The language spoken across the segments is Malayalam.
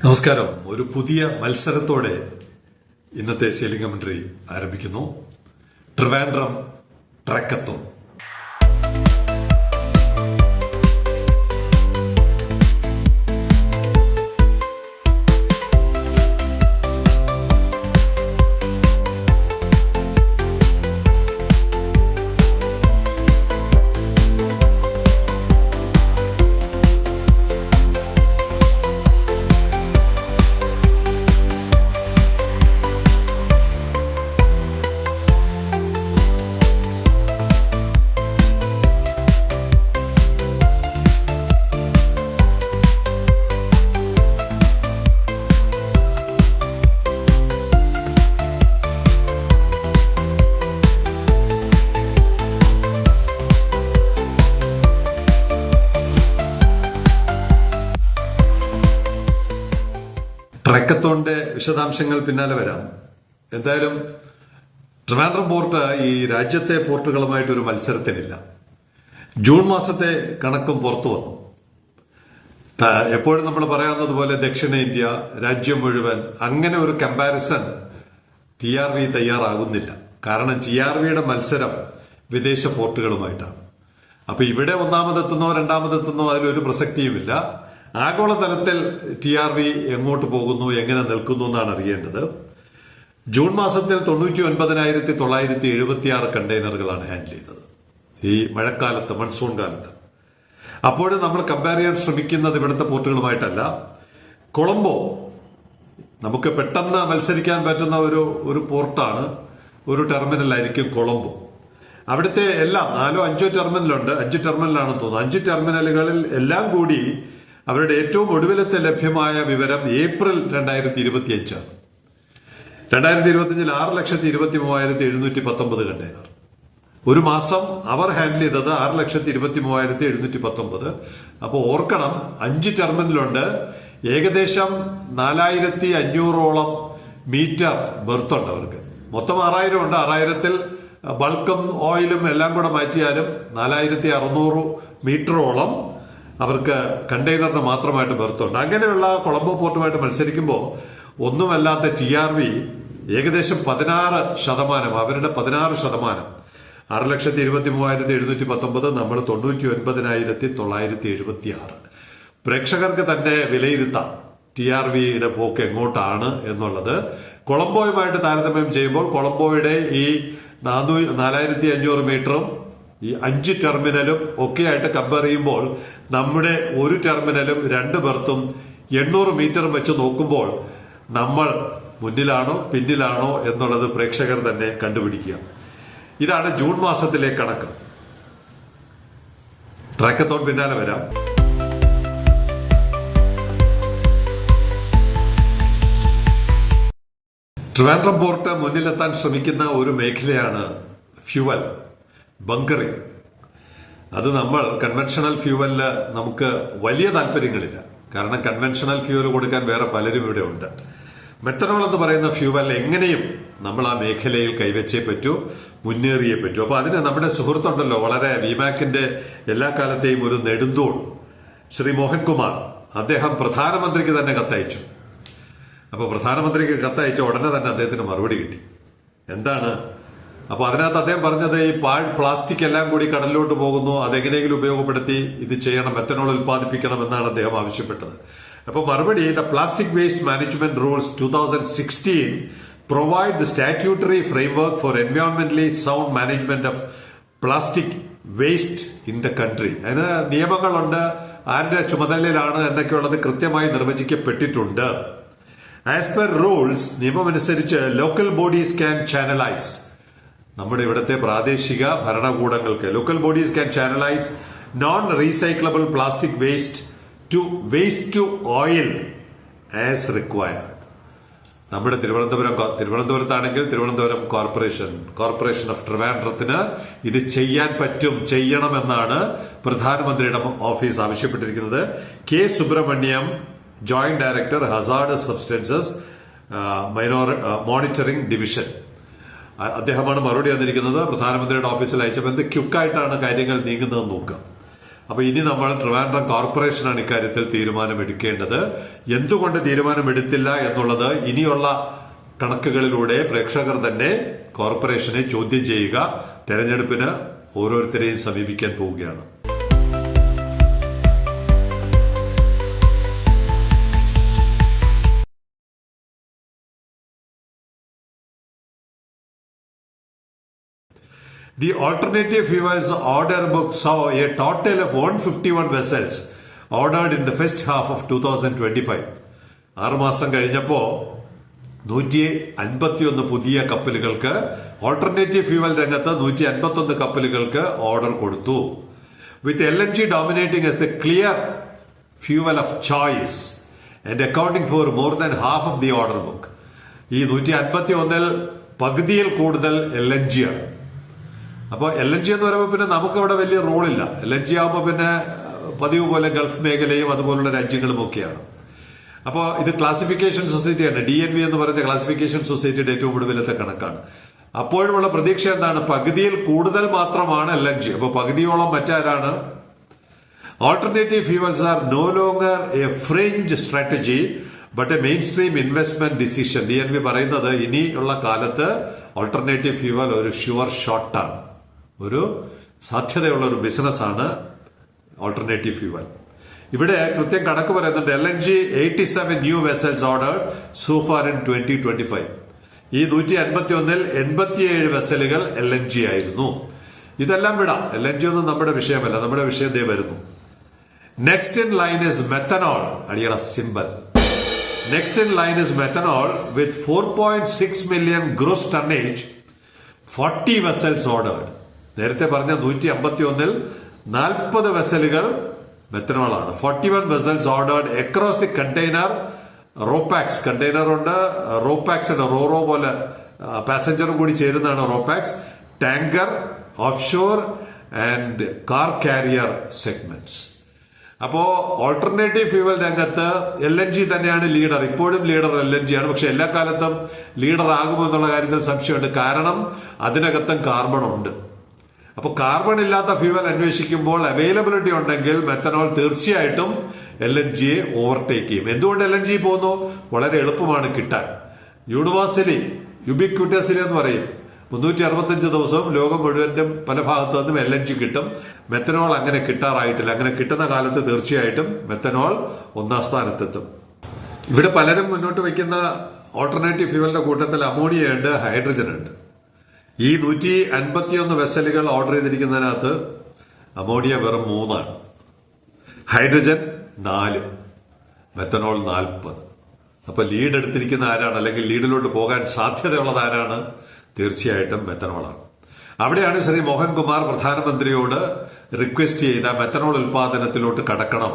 നമസ്കാരം. ഒരു പുതിയ മത്സരത്തോടെ ഇന്നത്തെ സെയിലിംഗ് കമന്ററി ആരംഭിക്കുന്നു. ട്രിവാൻഡ്രം ട്രക്കത്തോൺ. ട്രക്കത്തോണിന്റെ വിശദാംശങ്ങൾ പിന്നാലെ വരാം. എന്തായാലും ട്രിവാൻഡ്രം പോർട്ട് ഈ രാജ്യത്തെ പോർട്ടുകളുമായിട്ട് ഒരു മത്സരത്തിനില്ല. ജൂൺ മാസത്തെ കണക്കും പുറത്തു വന്നു. എപ്പോഴും നമ്മൾ പറയാവുന്നത് പോലെ ദക്ഷിണേന്ത്യ, രാജ്യം മുഴുവൻ അങ്ങനെ ഒരു കമ്പാരിസൺ TRV തയ്യാറാകുന്നില്ല. കാരണം TRVയുടെ മത്സരം വിദേശ പോർട്ടുകളുമായിട്ടാണ്. അപ്പൊ ഇവിടെ ഒന്നാമതെത്തുന്നോ രണ്ടാമതെത്തുന്നോ അതിലൊരു പ്രസക്തിയുമില്ല. ആഗോളതലത്തിൽ TRV എങ്ങോട്ട് പോകുന്നു, എങ്ങനെ നിൽക്കുന്നു എന്നാണ് അറിയേണ്ടത്. ജൂൺ മാസത്തിൽ 99,976 കണ്ടെയ്നറുകളാണ് ഹാൻഡിൽ ചെയ്തത് ഈ മഴക്കാലത്ത്, മൺസൂൺ കാലത്ത്. അപ്പോഴും നമ്മൾ കമ്പയർ ചെയ്യാൻ ശ്രമിക്കുന്നത് ഇവിടുത്തെ പോർട്ടുകളുമായിട്ടല്ല. കൊളംബോ നമുക്ക് പെട്ടെന്ന് മത്സരിക്കാൻ പറ്റുന്ന ഒരു പോർട്ടാണ്, ഒരു ടെർമിനലായിരിക്കും കൊളംബോ. അവിടുത്തെ എല്ലാം 4 or 5 ടെർമിനലുണ്ട്. 5 ടെർമിനലാണെന്ന് തോന്നുന്നു. 5 ടെർമിനലുകളിൽ എല്ലാം കൂടി അവരുടെ ഏറ്റവും ഒടുവിലത്തെ ലഭ്യമായ വിവരം ഏപ്രിൽ 2025 ആണ്. 2025 6,23,719 കണ്ടെയ്നർ. ഒരു മാസം അവർ ഹാൻഡിൽ ചെയ്തത് 6,23,719. അപ്പോൾ ഓർക്കണം, 5 ടെർമിനലുണ്ട്. ഏകദേശം 4,500ഓളം മീറ്റർ ബെർത്ത് ഉണ്ട് അവർക്ക്. മൊത്തം 6,000 ഉണ്ട്. 6,000-ൽ ബൾക്കും ഓയിലും എല്ലാം കൂടെ മാറ്റിയാലും 4,600 മീറ്ററോളം അവർക്ക് കണ്ടെയ്നറിന് മാത്രമായിട്ട് ബെർത്തുണ്ട്. അങ്ങനെയുള്ള കൊളംബോ പോർട്ടുമായിട്ട് മത്സരിക്കുമ്പോൾ ഒന്നുമല്ലാത്ത TRV ഏകദേശം 16%, അവരുടെ 16%, 6,23,719, നമ്മൾ 99,976. പ്രേക്ഷകർക്ക് തന്നെ വിലയിരുത്താം TRVയുടെ പോക്ക് എങ്ങോട്ടാണ് എന്നുള്ളത്. കൊളംബോയുമായിട്ട് താരതമ്യം ചെയ്യുമ്പോൾ കൊളംബോയുടെ ഈ 4,500 മീറ്ററും ഈ 5 ടെർമിനലും ഒക്കെ ആയിട്ട് കമ്പയർ ചെയ്യുമ്പോൾ നമ്മുടെ ഒരു ടെർമിനലും 2 ബെർത്തും 800 മീറ്റർ വെച്ച് നോക്കുമ്പോൾ നമ്മൾ മുന്നിലാണോ പിന്നിലാണോ എന്നുള്ളത് പ്രേക്ഷകർ തന്നെ കണ്ടുപിടിക്കുക. ഇതാണ് ജൂൺ മാസത്തിലെ കണക്ക്. ട്രാക്കത്തോൺ പിന്നാലെ വരാം. ട്രിവാൻഡ്രം പോർട്ട് മുന്നിലെത്താൻ ശ്രമിക്കുന്ന ഒരു മേഖലയാണ് ഫ്യൂവൽ, ബങ്കറിംഗ്. അത് നമ്മൾ കൺവെൻഷണൽ ഫ്യൂവലില് നമുക്ക് വലിയ താല്പര്യങ്ങളില്ല. കാരണം കൺവെൻഷണൽ ഫ്യൂവൽ കൊടുക്കാൻ വേറെ പലരും ഇവിടെ ഉണ്ട്. മെത്തനോൾ എന്ന് പറയുന്ന ഫ്യൂവൽ എങ്ങനെയും നമ്മൾ ആ മേഖലയിൽ കൈവച്ചേ പറ്റൂ, മുന്നേറിയേ പറ്റൂ. അപ്പൊ അതിന് നമ്മുടെ സുഹൃത്തുണ്ടല്ലോ, വളരെ വിമാക്കിന്റെ എല്ലാ കാലത്തെയും ഒരു നെടുന്തൂൺ, ശ്രീ മോഹൻകുമാർ, അദ്ദേഹം പ്രധാനമന്ത്രിക്ക് തന്നെ കത്തയച്ചു. അപ്പൊ പ്രധാനമന്ത്രിക്ക് കത്തയച്ച ഉടനെ തന്നെ അദ്ദേഹത്തിന് മറുപടി കിട്ടി. എന്താണ്? അപ്പൊ അതിനകത്ത് അദ്ദേഹം പറഞ്ഞത് ഈ പ്ലാസ്റ്റിക് എല്ലാം കൂടി കടലിലോട്ട് പോകുന്നു, അതെങ്ങനെയെങ്കിലും ഉപയോഗപ്പെടുത്തി ഇത് ചെയ്യണം, മെത്തനോൾ ഉൽപ്പാദിപ്പിക്കണം എന്നാണ് അദ്ദേഹം ആവശ്യപ്പെട്ടത്. അപ്പൊ മറുപടി, the plastic waste management rules 2016 provide the statutory framework for എൻവയോൺമെന്റലി sound management of plastic waste in the country. അതിന് നിയമങ്ങളുണ്ട്, ആരുടെ ചുമതലയിലാണ് എന്നൊക്കെയുള്ളത് കൃത്യമായി നിർവചിക്കപ്പെട്ടിട്ടുണ്ട്. ആസ് പെർ റൂൾസ്, നിയമമനുസരിച്ച് ലോക്കൽ ബോഡീസ് ക്യാൻ ചാനലൈസ്, നമ്മുടെ ഇവിടുത്തെ പ്രാദേശിക ഭരണകൂടങ്ങൾക്ക് local bodies can channelise non recyclable plastic waste to oil as required. നമ്മുടെ തിരുവനന്തപുരത്താണെങ്കിൽ തിരുവനന്തപുരം കോർപ്പറേഷൻ ഓഫ് ട്രിവാൻഡ്രത്തിന് ഇത് ചെയ്യാൻ പറ്റും, ചെയ്യണമെന്നാണ് പ്രധാനമന്ത്രിയുടെ ഓഫീസ് ആവശ്യപ്പെട്ടിരിക്കുന്നത്. K. Subrahmanyam, joint director, hazardous substances monitoring division, അദ്ദേഹമാണ് മറുപടി വന്നിരിക്കുന്നത്. പ്രധാനമന്ത്രിയുടെ ഓഫീസിൽ അയച്ചപ്പോൾ എന്ത് ക്യുക്കായിട്ടാണ് കാര്യങ്ങൾ നീങ്ങുന്നതെന്ന് നോക്കുക. അപ്പൊ ഇനി നമ്മൾ ട്രിവാൻഡ്രം കോർപ്പറേഷനാണ് ഇക്കാര്യത്തിൽ തീരുമാനമെടുക്കേണ്ടത്. എന്തുകൊണ്ട് തീരുമാനമെടുത്തില്ല എന്നുള്ളത് ഇനിയുള്ള കണക്കുകളിലൂടെ പ്രേക്ഷകർ തന്നെ കോർപ്പറേഷനെ ചോദ്യം ചെയ്യുക. തെരഞ്ഞെടുപ്പിന് ഓരോരുത്തരെയും സമീപിക്കാൻ പോവുകയാണ്. The alternative fuels order book saw a total of 151 vessels ordered in the first half of 2025. 6 മാസം കഴിഞ്ഞപ്പോ 151 പുതിയ കപ്പലുകൾക്ക്, ഓൾട്ടർനേറ്റീവ് ഫ്യൂവൽ രംഗത്ത് 151 കപ്പലുകൾക്ക് ഓർഡർ കൊടുത്തു. വിത്ത് LNG dominating as the clear fuel of choice and accounting for more than half of the order book. ഈ 151-ൽ പകുതിയിൽ കൂടുതൽ LNG ആണ്. അപ്പോൾ LNG എന്ന് പറയുമ്പോൾ പിന്നെ നമുക്ക് അവിടെ വലിയ റോളില്ല. LNG ആകുമ്പോൾ പിന്നെ പതിവ് പോലെ ഗൾഫ് മേഖലയും അതുപോലുള്ള രാജ്യങ്ങളും ഒക്കെയാണ്. അപ്പോൾ ഇത് ക്ലാസിഫിക്കേഷൻ സൊസൈറ്റിയാണ്. DNV എന്ന് പറയുന്ന ക്ലാസിഫിക്കേഷൻ സൊസൈറ്റിയുടെ ഏറ്റവും ഒടുവിലത്തെ കണക്കാണ്. അപ്പോഴുമുള്ള പ്രതീക്ഷ എന്താണ്? പകുതിയിൽ കൂടുതൽ മാത്രമാണ് LNG. അപ്പോൾ പകുതിയോളം മറ്റാരാണ്? Alternative fuels are no longer a fringe strategy but a mainstream investment decision. DNV പറയുന്നത് ഇനിയുള്ള കാലത്ത് ഓൾട്ടർനേറ്റീവ് ഫ്യൂവൽ ഒരു ഷുവർ ഷോട്ടാണ്, ഒരു സാധ്യതയുള്ള ഒരു ബിസിനസ്സാണ് ഓൾട്ടർനേറ്റീവ് ഫ്യൂവൽ. ഇവിടെ കൃത്യം കണക്ക് പറയുന്നുണ്ട്. LNG 87 new vessels order so far in 2025. ഈ 151-ൽ 87 വെസലുകൾ LNG ആയിരുന്നു. ഇതെല്ലാം വിടാം, LNG ഒന്നും നമ്മുടെ വിഷയമല്ല. നമ്മുടെ വിഷയം ദേ വരുന്നു. Next in line is methanol. അടിയട simple. Next in line is methanol with 4.6 million gross tonnage, 40 vessels ordered. നേരത്തെ പറഞ്ഞ 151-ൽ 40 വെസലുകൾ മെത്തനോളാണ്. 41 vessels ordered across the container ropax. Container ഉണ്ട്, റോപാക്സ് ഉണ്ട്, റോറോ പോലെ പാസഞ്ചറും കൂടി ചേരുന്നതാണ് റോപാക്സ്. Tanker, offshore and car carrier segments. അപ്പോ ഓൾട്ടർനേറ്റീവ് ഫ്യൂവൽ രംഗത്ത് LNG തന്നെയാണ് ലീഡർ. ഇപ്പോഴും ലീഡർ LNG ആണ്. പക്ഷെ എല്ലാ കാലത്തും ലീഡർ ആകുമോ എന്നുള്ള കാര്യത്തിൽ സംശയമുണ്ട്. കാരണം അതിനകത്തും കാർബൺ ഉണ്ട്. അപ്പൊ കാർബൺ ഇല്ലാത്ത ഫ്യൂവൽ അന്വേഷിക്കുമ്പോൾ അവൈലബിലിറ്റി ഉണ്ടെങ്കിൽ മെത്തനോൾ തീർച്ചയായിട്ടും LNGയെ ഓവർടേക്ക് ചെയ്യും. എന്തുകൊണ്ട് LNG പോകുന്നു? വളരെ എളുപ്പമാണ് കിട്ടാൻ. യൂണിവേഴ്സലി യുബിക്യൂറ്റസിലി എന്ന് പറയും. 365 ദിവസവും ലോകം മുഴുവനും പല ഭാഗത്തു നിന്നും LNG കിട്ടും. മെത്തനോൾ അങ്ങനെ കിട്ടാറായിട്ടില്ല. അങ്ങനെ കിട്ടുന്ന കാലത്ത് തീർച്ചയായിട്ടും മെത്തനോൾ 1ാം സ്ഥാനത്തെത്തും. ഇവിടെ പലരും മുന്നോട്ട് വയ്ക്കുന്ന ഓൾട്ടർനേറ്റീവ് ഫ്യൂവലിന്റെ കൂട്ടത്തിൽ അമോണിയ ഉണ്ട്, ഹൈഡ്രജൻ ഉണ്ട്. ഈ 151 വെസലുകൾ ഓർഡർ ചെയ്തിരിക്കുന്നതിനകത്ത് അമോണിയ വെറും 3ആണ്, ഹൈഡ്രജൻ 4, മെത്തനോൾ 40. അപ്പൊ ലീഡ് എടുത്തിരിക്കുന്ന ആരാണ്, അല്ലെങ്കിൽ ലീഡിലോട്ട് പോകാൻ സാധ്യതയുള്ളത് ആരാണ്? തീർച്ചയായിട്ടും മെത്തനോളാണ്. അവിടെയാണ് ശ്രീ മോഹൻകുമാർ പ്രധാനമന്ത്രിയോട് റിക്വസ്റ്റ് ചെയ്ത മെത്തനോൾ ഉൽപാദനത്തിലോട്ട് കടക്കണം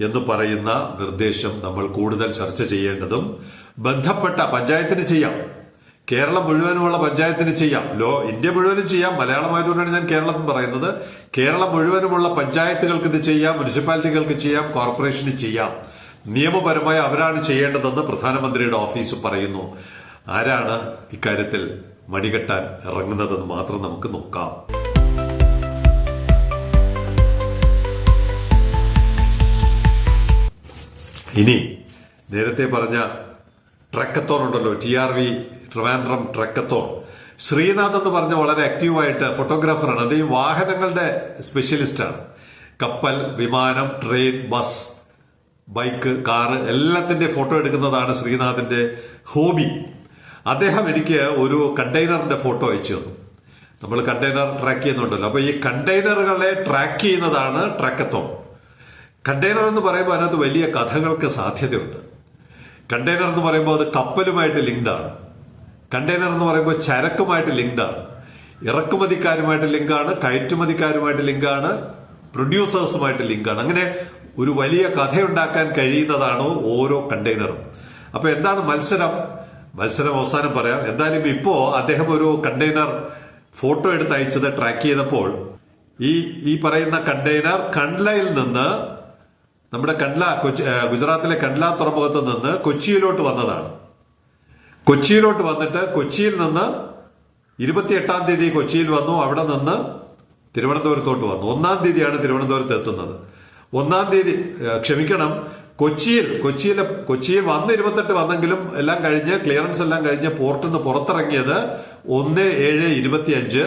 എന്ന് പറയുന്ന നിർദ്ദേശം നമ്മൾ കൂടുതൽ ചർച്ച ചെയ്യേണ്ടതും ബന്ധപ്പെട്ട പഞ്ചായത്തിന് ചെയ്യാം, കേരളം മുഴുവനുമുള്ള പഞ്ചായത്തിന് ചെയ്യാം, ഇന്ത്യ മുഴുവനും ചെയ്യാം. മലയാളമായതുകൊണ്ടാണ് ഞാൻ കേരളം പറയുന്നത്. കേരളം മുഴുവനുമുള്ള പഞ്ചായത്തുകൾക്ക് ഇത് ചെയ്യാം, മുനിസിപ്പാലിറ്റികൾക്ക് ചെയ്യാം, കോർപ്പറേഷന് ചെയ്യാം. നിയമപരമായി അവരാണ് ചെയ്യേണ്ടതെന്ന് പ്രധാനമന്ത്രിയുടെ ഓഫീസ് പറയുന്നു. ആരാണ് ഇക്കാര്യത്തിൽ മടികെട്ടാൻ ഇറങ്ങുന്നതെന്ന് മാത്രം നമുക്ക് നോക്കാം. ഇനി നേരത്തെ പറഞ്ഞ ട്രക്കത്തോൺ ഉണ്ടല്ലോ, TRV ട്രിവാൻഡ്രം ട്രക്കത്തോൺ. ശ്രീനാഥ് എന്ന് പറഞ്ഞ വളരെ ആക്റ്റീവായിട്ട് ഫോട്ടോഗ്രാഫറാണ്. അത് ഈ വാഹനങ്ങളുടെ സ്പെഷ്യലിസ്റ്റാണ്. കപ്പൽ, വിമാനം, ട്രെയിൻ, ബസ്, ബൈക്ക്, കാറ് എല്ലാത്തിന്റെ ഫോട്ടോ എടുക്കുന്നതാണ് ശ്രീനാഥിന്റെ ഹോബി. അദ്ദേഹം എനിക്ക് ഒരു കണ്ടെയ്നറിന്റെ ഫോട്ടോ അയച്ചു തന്നു. നമ്മൾ കണ്ടെയ്നർ ട്രാക്ക് ചെയ്യുന്നുണ്ടല്ലോ, അപ്പൊ ഈ കണ്ടെയ്നറുകളെ ട്രാക്ക് ചെയ്യുന്നതാണ് ട്രക്കത്തോൺ. കണ്ടെയ്നർ എന്ന് പറയുമ്പോൾ അതിനകത്ത് വലിയ കഥകൾക്ക് സാധ്യതയുണ്ട്. കണ്ടെയ്നർ എന്ന് പറയുമ്പോൾ അത് കപ്പലുമായിട്ട് ലിങ്ക്ഡ് ആണ്. കണ്ടെയ്നർ എന്ന് പറയുമ്പോൾ ചരക്കുമായിട്ട് ലിങ്ക്ഡ് ആണ്, ഇറക്കുമതിക്കാരുമായിട്ട് ലിങ്കാണ്, കയറ്റുമതിക്കാരുമായിട്ട് ലിങ്കാണ്, പ്രൊഡ്യൂസേഴ്സുമായിട്ട് ലിങ്കാണ്. അങ്ങനെ ഒരു വലിയ കഥയുണ്ടാക്കാൻ കഴിയുന്നതാണ് ഓരോ കണ്ടെയ്നറും. അപ്പൊ എന്താണ് മത്സരം അവസാനം പറയാം. എന്തായാലും ഇപ്പോ അദ്ദേഹം ഒരു കണ്ടെയ്നർ ഫോട്ടോ എടുത്ത് അയച്ചത് ട്രാക്ക് ചെയ്തപ്പോൾ ഈ പറയുന്ന കണ്ടെയ്നർ കണ്ട്ലയിൽ നിന്ന്, നമ്മുടെ ഗുജറാത്തിലെ കണ്ട്ല തുറമുഖത്ത് നിന്ന് കൊച്ചിയിലോട്ട് വന്നതാണ്. കൊച്ചിയിലോട്ട് വന്നിട്ട് കൊച്ചിയിൽ നിന്ന് 28-ാം തീയതി കൊച്ചിയിൽ വന്നു. അവിടെ നിന്ന് തിരുവനന്തപുരത്തോട്ട് വന്നു. 1-ാം തീയതിയാണ് തിരുവനന്തപുരത്ത് എത്തുന്നത്. 1-ാം തീയതി ക്ഷമിക്കണം, കൊച്ചിയിൽ വന്ന് 28 വന്നെങ്കിലും എല്ലാം കഴിഞ്ഞ് ക്ലിയറൻസ് എല്ലാം കഴിഞ്ഞ് പോർട്ടിൽ നിന്ന് പുറത്തിറങ്ങിയത് 1/7/25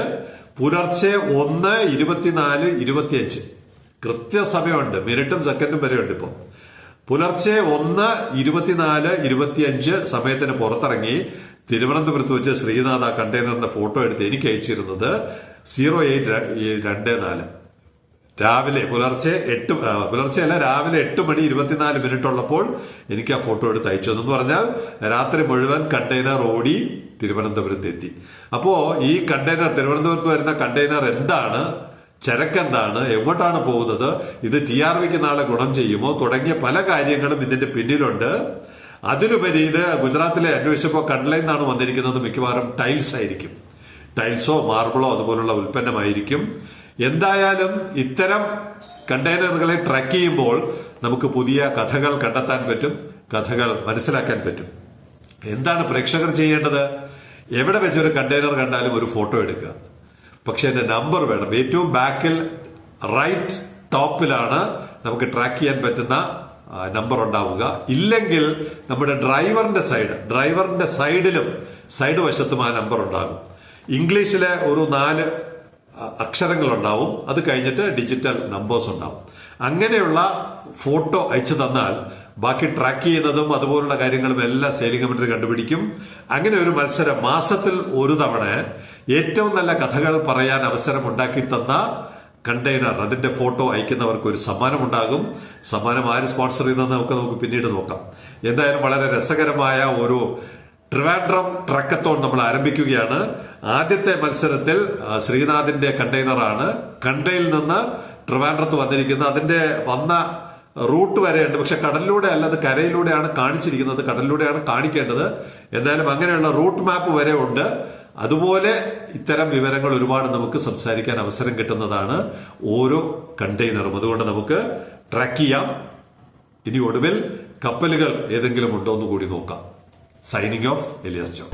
പുലർച്ചെ 1:24:25. കൃത്യസമയമുണ്ട്, മിനിറ്റും സെക്കൻഡും വരെ ഉണ്ട്. ഇപ്പം പുലർച്ചെ 1:24:25 സമയത്തിന് പുറത്തിറങ്ങി പുറത്തിറങ്ങി വെച്ച് ശ്രീനാഥ് ആ കണ്ടെയ്നറിന്റെ ഫോട്ടോ എടുത്ത് എനിക്ക് അയച്ചിരുന്നത് 08:24 രാവിലെ രാവിലെ 8:24 ഉള്ളപ്പോൾ എനിക്ക് ആ ഫോട്ടോ എടുത്ത് അയച്ചു. എന്ന് പറഞ്ഞാൽ രാത്രി മുഴുവൻ കണ്ടെയ്നർ ഓടി തിരുവനന്തപുരത്ത് എത്തി. അപ്പോ ഈ കണ്ടെയ്നർ, തിരുവനന്തപുരത്ത് വരുന്ന കണ്ടെയ്നർ എന്താണ്, ചരക്കെന്താണ്, എങ്ങോട്ടാണ് പോകുന്നത്, ഇത് TRVക്ക് നാളെ ഗുണം ചെയ്യുമോ തുടങ്ങിയ പല കാര്യങ്ങളും ഇതിന്റെ പിന്നിലുണ്ട്. അതിലുപരി ഇത് ഗുജറാത്തിലെ അന്വേഷിച്ചപ്പോൾ കണ്ടലയിൽ നിന്നാണ് വന്നിരിക്കുന്നത്. മിക്കവാറും ടൈൽസ് ആയിരിക്കും, ടൈൽസോ മാർബിളോ അതുപോലുള്ള ഉൽപ്പന്നമായിരിക്കും. എന്തായാലും ഇത്തരം കണ്ടെയ്നറുകളെ ട്രാക്ക് ചെയ്യുമ്പോൾ നമുക്ക് പുതിയ കഥകൾ കണ്ടെത്താൻ പറ്റും, കഥകൾ മനസ്സിലാക്കാൻ പറ്റും. എന്താണ് പ്രേക്ഷകർ ചെയ്യേണ്ടത്? എവിടെ വെച്ചൊരു കണ്ടെയ്നർ കണ്ടാലും ഒരു ഫോട്ടോ എടുക്കുക. പക്ഷെ അതിന്റെ നമ്പർ വേണം. ഏറ്റവും ബാക്കിൽ റൈറ്റ് ടോപ്പിലാണ് നമുക്ക് ട്രാക്ക് ചെയ്യാൻ പറ്റുന്ന നമ്പർ ഉണ്ടാവുക. ഇല്ലെങ്കിൽ നമ്മുടെ ഡ്രൈവറിന്റെ സൈഡിലും സൈഡ് വശത്തും ആ നമ്പർ ഉണ്ടാകും. ഇംഗ്ലീഷിലെ ഒരു 4 അക്ഷരങ്ങൾ ഉണ്ടാവും. അത് കഴിഞ്ഞിട്ട് ഡിജിറ്റൽ നമ്പേഴ്സ് ഉണ്ടാവും. അങ്ങനെയുള്ള ഫോട്ടോ അയച്ചു തന്നാൽ ബാക്കി ട്രാക്ക് ചെയ്യുന്നതും അതുപോലുള്ള കാര്യങ്ങളും എല്ലാം സെയിലിംഗ് കമന്ററി കണ്ടുപിടിക്കും. അങ്ങനെ ഒരു മത്സരം മാസത്തിൽ ഒരു തവണ ഏറ്റവും നല്ല കഥകൾ പറയാൻ അവസരം ഉണ്ടാക്കി തന്ന കണ്ടെയ്നർ, അതിന്റെ ഫോട്ടോ അയക്കുന്നവർക്ക് ഒരു സമ്മാനം ഉണ്ടാകും. സമ്മാനം ആര് സ്പോൺസർ ചെയ്യുന്നതെന്ന് നമുക്ക് പിന്നീട് നോക്കാം. എന്തായാലും വളരെ രസകരമായ ഒരു ട്രിവാൻഡ്രം ട്രക്കത്തോൺ നമ്മൾ ആരംഭിക്കുകയാണ്. ആദ്യത്തെ മത്സരത്തിൽ ശ്രീനാഥിന്റെ കണ്ടെയ്നറാണ് കണ്ടയിൽ നിന്ന് ട്രിവാൻഡ്രത്ത് വന്നിരിക്കുന്നത്. അതിന്റെ വന്ന റൂട്ട് വരെയുണ്ട്, പക്ഷെ കടലിലൂടെ അല്ല, അത് കരയിലൂടെയാണ് കാണിച്ചിരിക്കുന്നത്, കടലിലൂടെയാണ് കാണിക്കേണ്ടത്. എന്തായാലും അങ്ങനെയുള്ള റൂട്ട് മാപ്പ് വരെ ഉണ്ട്. അതുപോലെ ഇത്തരം വിവരങ്ങൾ ഒരുപാട് നമുക്ക് സംസാരിക്കാൻ അവസരം കിട്ടുന്നതാണ് ഓരോ കണ്ടെയ്നറും. അതുകൊണ്ട് നമുക്ക് ട്രാക്ക് ചെയ്യാം. ഇനി ഒടുവിൽ കപ്പലുകൾ ഏതെങ്കിലും ഉണ്ടോ എന്ന് കൂടി നോക്കാം. Signing off, Elias John.